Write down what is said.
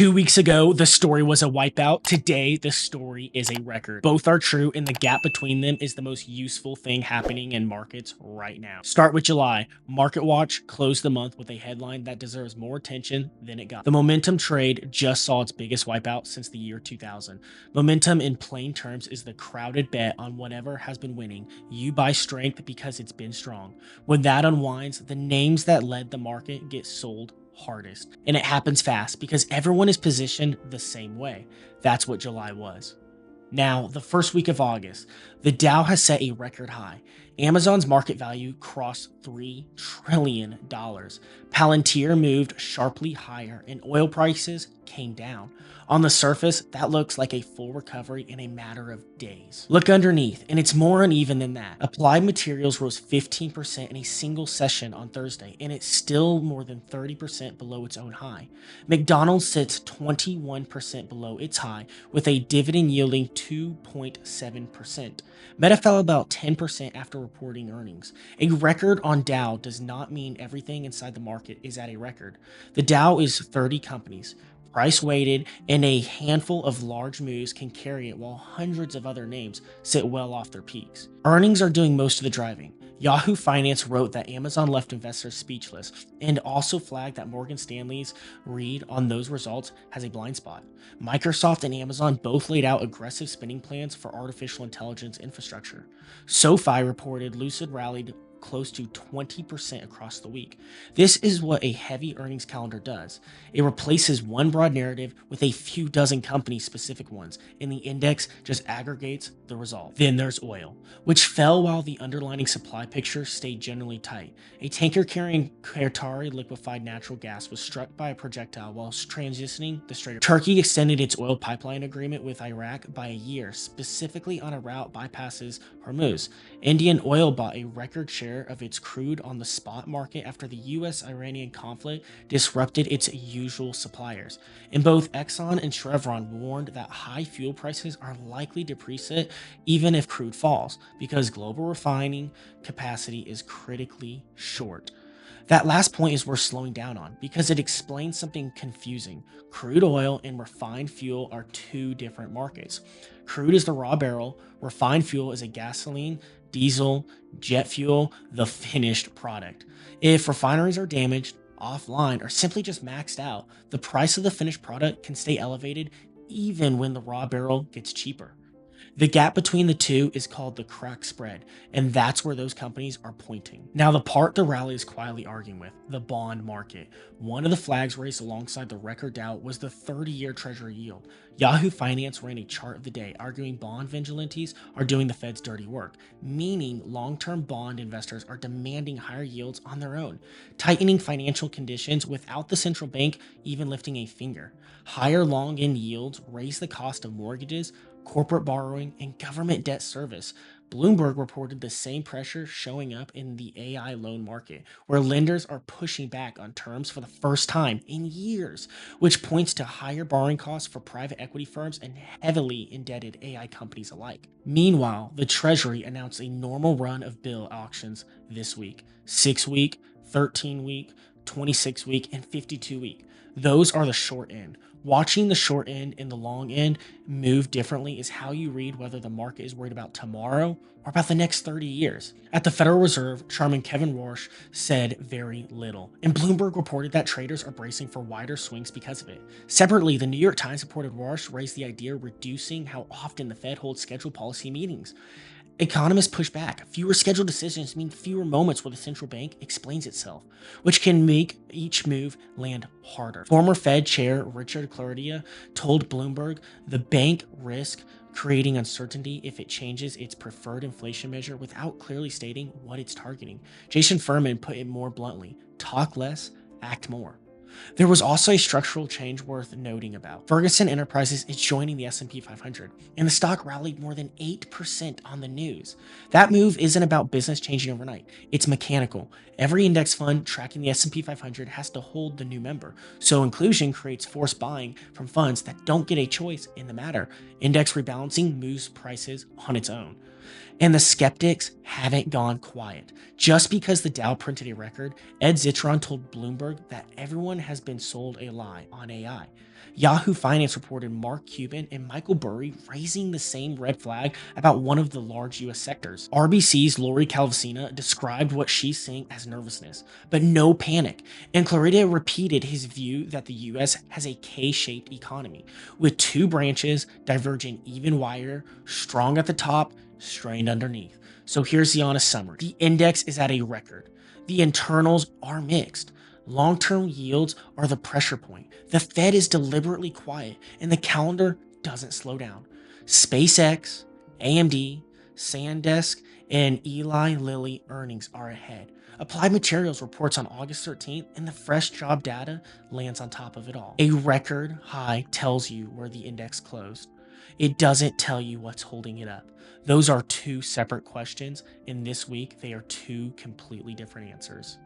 2 weeks ago, the story was a wipeout. Today, the story is a record. Both are true, and the gap between them is the most useful thing happening in markets right now. Start with July. Market Watch closed the month with a headline that deserves more attention than it got. The momentum trade just saw its biggest wipeout since the year 2000. Momentum, in plain terms, is the crowded bet on whatever has been winning. You buy strength because it's been strong. When that unwinds, the names that led the market get sold hardest. And it happens fast because everyone is positioned the same way. That's what July was. Now, the first week of August, the Dow has set a record high. Amazon's market value crossed $3 trillion. Palantir moved sharply higher, and oil prices came down. On the surface, that looks like a full recovery in a matter of days. Look underneath, and it's more uneven than that. Applied Materials rose 15% in a single session on Thursday, and it's still more than 30% below its own high. McDonald's sits 21% below its high, with a dividend yielding 2.7%. Meta fell about 10% after reporting earnings. A record on Dow does not mean everything inside the market is at a record. The Dow is 30 companies, price weighted, and a handful of large moves can carry it while hundreds of other names sit well off their peaks. Earnings are doing most of the driving. Yahoo Finance wrote that Amazon left investors speechless and also flagged that Morgan Stanley's read on those results has a blind spot. Microsoft and Amazon both laid out aggressive spending plans for artificial intelligence infrastructure. SoFi reported Lucid rallied close to 20% across the week. This is what a heavy earnings calendar does. It replaces one broad narrative with a few dozen company-specific ones, and the index just aggregates the result. Then there's oil, which fell while the underlying supply picture stayed generally tight. A tanker carrying Qatari liquefied natural gas was struck by a projectile while transitioning the Strait of Hormuz. Turkey extended its oil pipeline agreement with Iraq by a year, specifically on a route bypasses Hormuz. Indian Oil bought a record share of its crude on the spot market after the US-Iranian conflict disrupted its usual suppliers. And both Exxon and Chevron warned that high fuel prices are likely to persist even if crude falls, because global refining capacity is critically short. That last point is worth slowing down on because it explains something confusing. Crude oil and refined fuel are two different markets. Crude is the raw barrel, refined fuel is a gasoline, diesel, jet fuel, the finished product. If refineries are damaged, offline, or simply just maxed out, the price of the finished product can stay elevated even when the raw barrel gets cheaper. The gap between the two is called the crack spread, and that's where those companies are pointing. Now, the part the rally is quietly arguing with, the bond market. One of the flags raised alongside the record Dow was the 30-year Treasury yield. Yahoo Finance ran a chart of the day arguing bond vigilantes are doing the Fed's dirty work, meaning long-term bond investors are demanding higher yields on their own, tightening financial conditions without the central bank even lifting a finger. Higher long-end yields raise the cost of mortgages, corporate borrowing, and government debt service. Bloomberg reported the same pressure showing up in the AI loan market, where lenders are pushing back on terms for the first time in years, which points to higher borrowing costs for private equity firms and heavily indebted AI companies alike. Meanwhile, the Treasury announced a normal run of bill auctions this week: 6-week, 13-week, 26-week, and 52-week. Those are the short end. Watching the short end and the long end move differently is how you read whether the market is worried about tomorrow or about the next 30 years. At the Federal Reserve, Chairman Kevin Warsh said very little, and Bloomberg reported that traders are bracing for wider swings because of it. Separately, the New York Times reported Warsh raised the idea of reducing how often the Fed holds scheduled policy meetings. Economists push back. Fewer scheduled decisions mean fewer moments where the central bank explains itself, which can make each move land harder. Former Fed Chair Richard Clarida told Bloomberg the bank risk creating uncertainty if it changes its preferred inflation measure without clearly stating what it's targeting. Jason Furman put it more bluntly: talk less, act more. There was also a structural change worth noting about. Ferguson Enterprises is joining the S&P 500, and the stock rallied more than 8% on the news. That move isn't about business changing overnight. It's mechanical. Every index fund tracking the S&P 500 has to hold the new member, so inclusion creates forced buying from funds that don't get a choice in the matter. Index rebalancing moves prices on its own. And the skeptics haven't gone quiet. Just because the Dow printed a record, Ed Zitron told Bloomberg that everyone has been sold a lie on AI. Yahoo Finance reported Mark Cuban and Michael Burry raising the same red flag about one of the large US sectors. RBC's Lori Calvasina described what she's seeing as nervousness, but no panic, and Clarida repeated his view that the US has a K-shaped economy, with two branches diverging even wider, strong at the top, strained underneath. So here's the honest summary. The index is at a record. The internals are mixed. Long-term yields are the pressure point. The Fed is deliberately quiet, and the calendar doesn't slow down. SpaceX, AMD, SanDisk, and Eli Lilly earnings are ahead. Applied Materials reports on August 13th, and the fresh job data lands on top of it all. A record high tells you where the index closed. It doesn't tell you what's holding it up. Those are two separate questions, and this week they are two completely different answers.